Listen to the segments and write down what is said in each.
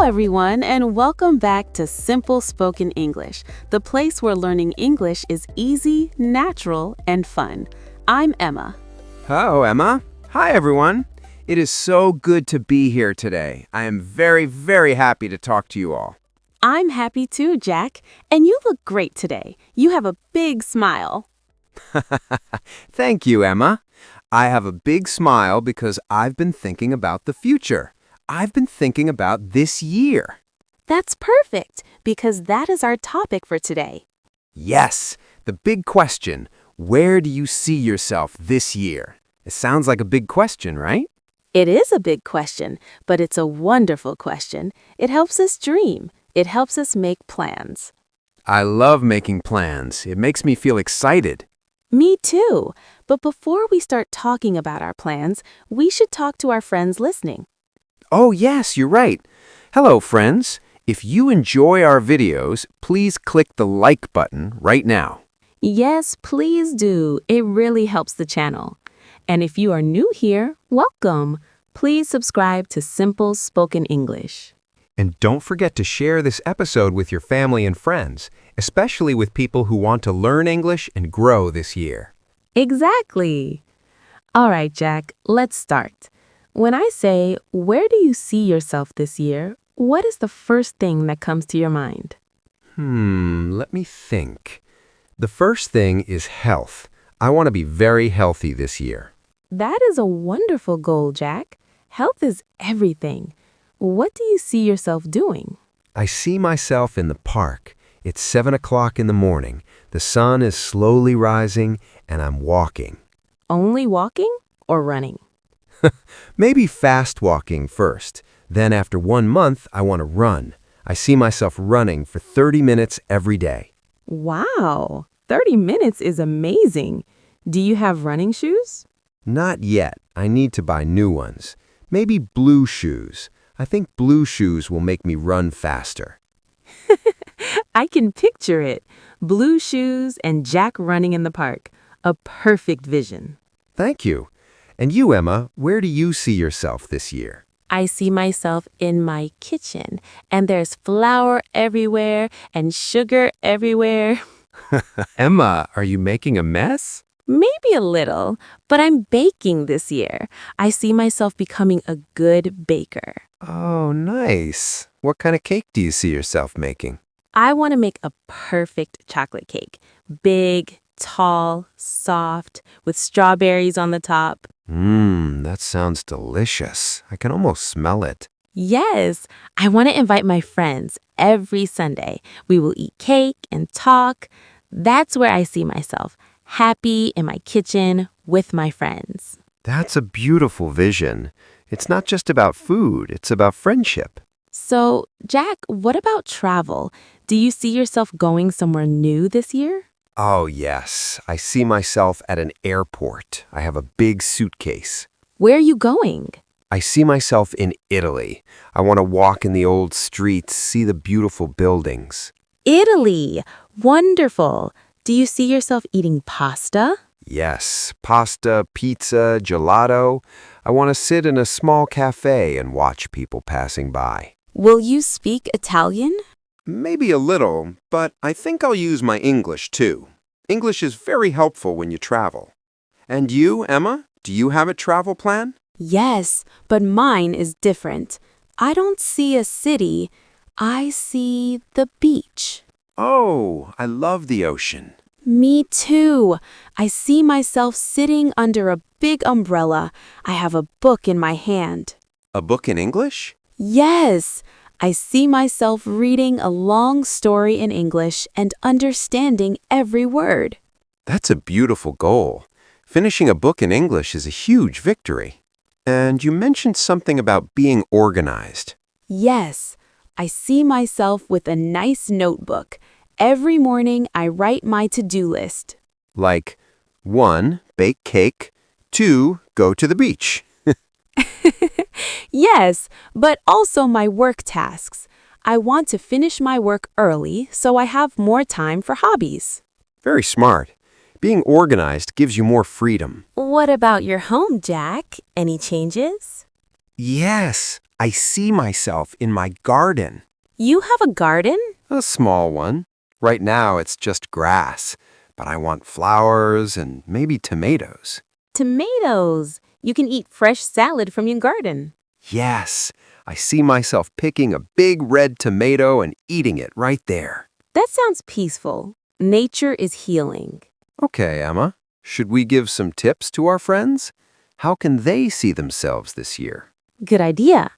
everyone, and welcome back to Simple Spoken English, the place where learning English is easy, natural, and fun. I'm Emma. Hello, Emma. Hi, everyone. It is so good to be here today. I am very, very happy to talk to you all. I'm happy too, Jack, and you look great today. You have a big smile. Thank you, Emma. I have a big smile because I've been thinking about the future. I've been thinking about this year. That's perfect, because that is our topic for today. Yes, the big question. Where do you see yourself this year? It sounds like a big question, right? It is a big question, but it's a wonderful question. It helps us dream. It helps us make plans. I love making plans. It makes me feel excited. Me too. But before we start talking about our plans, we should talk to our friends listening. Oh, yes, you're right. Hello, friends. If you enjoy our videos, please click the like button right now. Yes, please do. It really helps the channel. And if you are new here, welcome. Please subscribe to Simple Spoken English. And don't forget to share this episode with your family and friends, especially with people who want to learn English and grow this year. Exactly. All right, Jack, let's start. When I say, where do you see yourself this year, what is the first thing that comes to your mind? Let me think. The first thing is health. I want to be very healthy this year. That is a wonderful goal, Jack. Health is everything. What do you see yourself doing? I see myself in the park. It's 7 o'clock in the morning. The sun is slowly rising, and I'm walking. Only walking or running? Maybe fast walking first. Then after 1 month, I want to run. I see myself running for 30 minutes every day. Wow, 30 minutes is amazing. Do you have running shoes? Not yet. I need to buy new ones. Maybe blue shoes. I think blue shoes will make me run faster. I can picture it. Blue shoes and Jack running in the park. A perfect vision. Thank you. And you, Emma, where do you see yourself this year? I see myself in my kitchen, and there's flour everywhere and sugar everywhere. Emma, are you making a mess? Maybe a little, but I'm baking this year. I see myself becoming a good baker. Oh, nice. What kind of cake do you see yourself making? I want to make a perfect chocolate cake. Big, tall, soft, with strawberries on the top. That sounds delicious. I can almost smell it. Yes, I want to invite my friends every Sunday. We will eat cake and talk. That's where I see myself, happy in my kitchen with my friends. That's a beautiful vision. It's not just about food, it's about friendship. So, Jack, what about travel? Do you see yourself going somewhere new this year? Oh, yes. I see myself at an airport. I have a big suitcase. Where are you going? I see myself in Italy. I want to walk in the old streets, see the beautiful buildings. Italy! Wonderful! Do you see yourself eating pasta? Yes, pasta, pizza, gelato. I want to sit in a small cafe and watch people passing by. Will you speak Italian? Maybe a little, but I think I'll use my English too. English is very helpful when you travel. And you, Emma, do you have a travel plan? Yes, but mine is different. I don't see a city. I see the beach. Oh, I love the ocean. Me too. I see myself sitting under a big umbrella. I have a book in my hand. A book in English? Yes, I see myself reading a long story in English and understanding every word. That's a beautiful goal. Finishing a book in English is a huge victory. And you mentioned something about being organized. Yes, I see myself with a nice notebook. Every morning I write my to-do list. Like 1, bake cake, 2, go to the beach. Yes, but also my work tasks. I want to finish my work early so I have more time for hobbies. Very smart. Being organized gives you more freedom. What about your home, Jack? Any changes? Yes, I see myself in my garden. You have a garden? A small one. Right now it's just grass, but I want flowers and maybe tomatoes. Tomatoes. You can eat fresh salad from your garden. Yes, I see myself picking a big red tomato and eating it right there. That sounds peaceful. Nature is healing. Okay, Emma, should we give some tips to our friends? How can they see themselves this year? Good idea.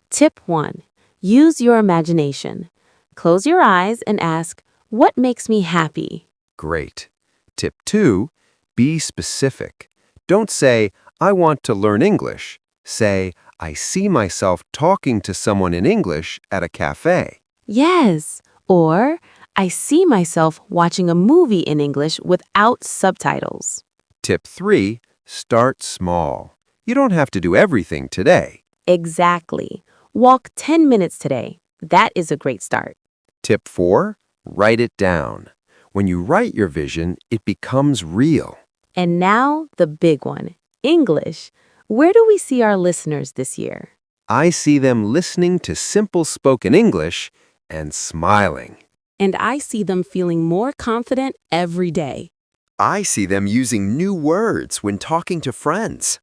Tip 1. Use your imagination. Close your eyes and ask, what makes me happy? Great. Tip 2, be specific. Don't say, I want to learn English. Say, I see myself talking to someone in English at a cafe. Yes. Or, I see myself watching a movie in English without subtitles. Tip 3, start small. You don't have to do everything today. Exactly. Walk 10 minutes today. That is a great start. Tip 4, write it down. When you write your vision, it becomes real. And now, the big one, English. Where do we see our listeners this year? I see them listening to simple spoken English and smiling. And I see them feeling more confident every day. I see them using new words when talking to friends.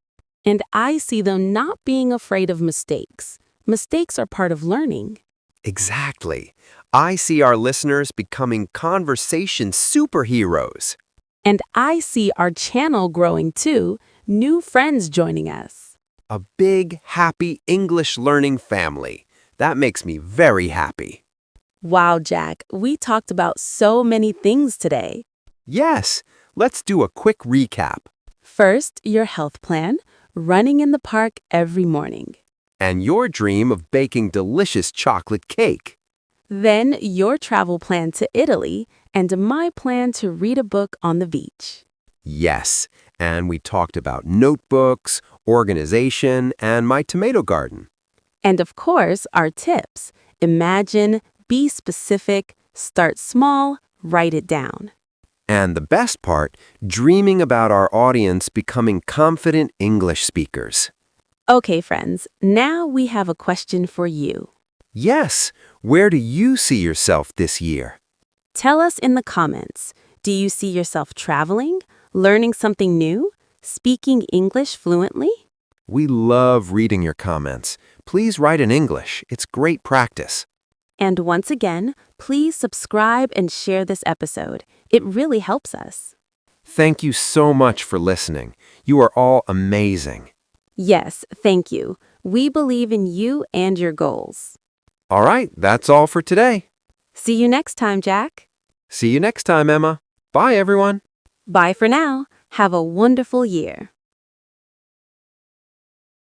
And I see them not being afraid of mistakes. Mistakes are part of learning. Exactly. I see our listeners becoming conversation superheroes. And I see our channel growing too, new friends joining us. A big, happy English learning family. That makes me very happy. Wow, Jack, we talked about so many things today. Yes, let's do a quick recap. First, your health plan, running in the park every morning. And your dream of baking delicious chocolate cake. Then your travel plan to Italy and my plan to read a book on the beach. Yes, and we talked about notebooks, organization, and my tomato garden. And of course, our tips. Imagine, be specific, start small, write it down. And the best part, dreaming about our audience becoming confident English speakers. Okay, friends, now we have a question for you. Yes, where do you see yourself this year? Tell us in the comments, do you see yourself traveling, learning something new, speaking English fluently? We love reading your comments. Please write in English. It's great practice. And once again, please subscribe and share this episode. It really helps us. Thank you so much for listening. You are all amazing. Yes, thank you. We believe in you and your goals. All right, that's all for today. See you next time, Jack. See you next time, Emma. Bye, everyone. Bye for now. Have a wonderful year.